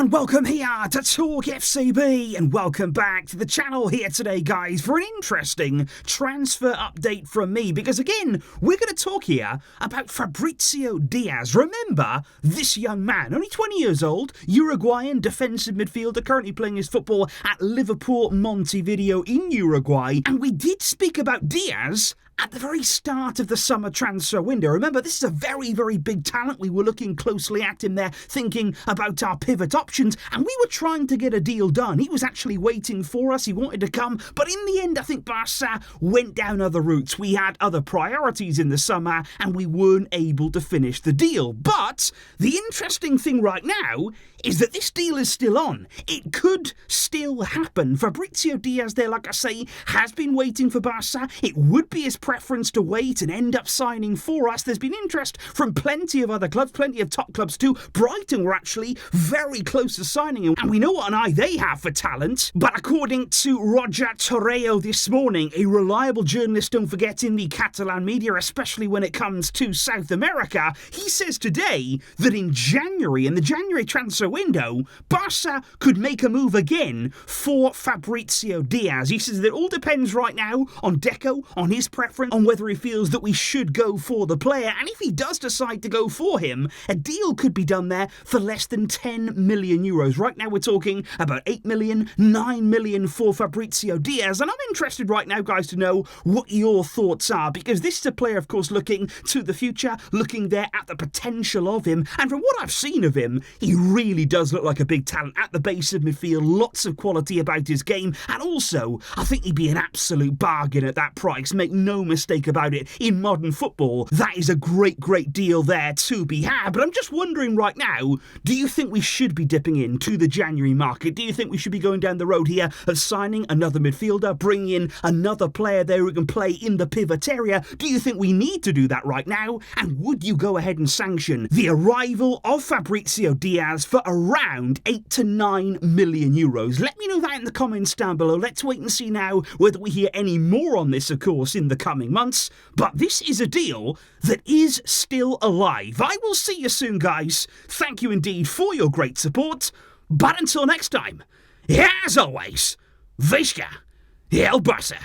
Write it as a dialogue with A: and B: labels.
A: and welcome here to TalkFCB, and welcome back to the channel here today, guys, for an interesting transfer update from me, because again, we're going to talk here about Fabricio Diaz. Remember, this young man, only 20 years old, Uruguayan defensive midfielder, currently playing his football at Liverpool Montevideo in Uruguay, and we did speak about Diaz at the very start of the summer transfer window. Remember, this is a very, very big talent. We were looking closely at him there, thinking about our pivot options, and we were trying to get a deal done. He was actually waiting for us. He wanted to come, but in the end, I think Barça went down other routes. We had other priorities in the summer, and we weren't able to finish the deal. But the interesting thing right now is that this deal is still on. It could still happen. Fabricio Diaz there, like I say, has been waiting for Barça. It would be his preference to wait and end up signing for us. There's been interest from plenty of other clubs, plenty of top clubs too. Brighton were actually very close to signing him, and we know what an eye they have for talent. But according to Roger Torreo this morning, a reliable journalist, don't forget, in the Catalan media, especially when it comes to South America, he says today that in January, in the January transfer window, Barça could make a move again for Fabricio Diaz. He says that it all depends right now on Deco, on his preference, on whether he feels that we should go for the player, and if he does decide to go for him, a deal could be done there for less than 10 million euros. Right now we're talking about 8 million, 9 million for Fabricio Diaz, and I'm interested right now, guys, to know what your thoughts are, because this is a player, of course, looking to the future, looking there at the potential of him, and from what I've seen of him, he really does look like a big talent at the base of midfield, lots of quality about his game, and also, I think he'd be an absolute bargain at that price. Make no mistake about it, in modern football, that is a great, great deal there to be had. But I'm just wondering right now, do you think we should be dipping into the January market? Do you think we should be going down the road here of signing another midfielder, bringing in another player there who can play in the pivot area? Do you think we need to do that right now? And would you go ahead and sanction the arrival of Fabricio Diaz for around 8 to 9 million euros? Let me know that in the comments down below. Let's wait and see now whether we hear any more on this, of course, in the coming months. But this is a deal that is still alive. I will see you soon, guys. Thank you indeed for your great support. But until next time, as always, Visca el Barça.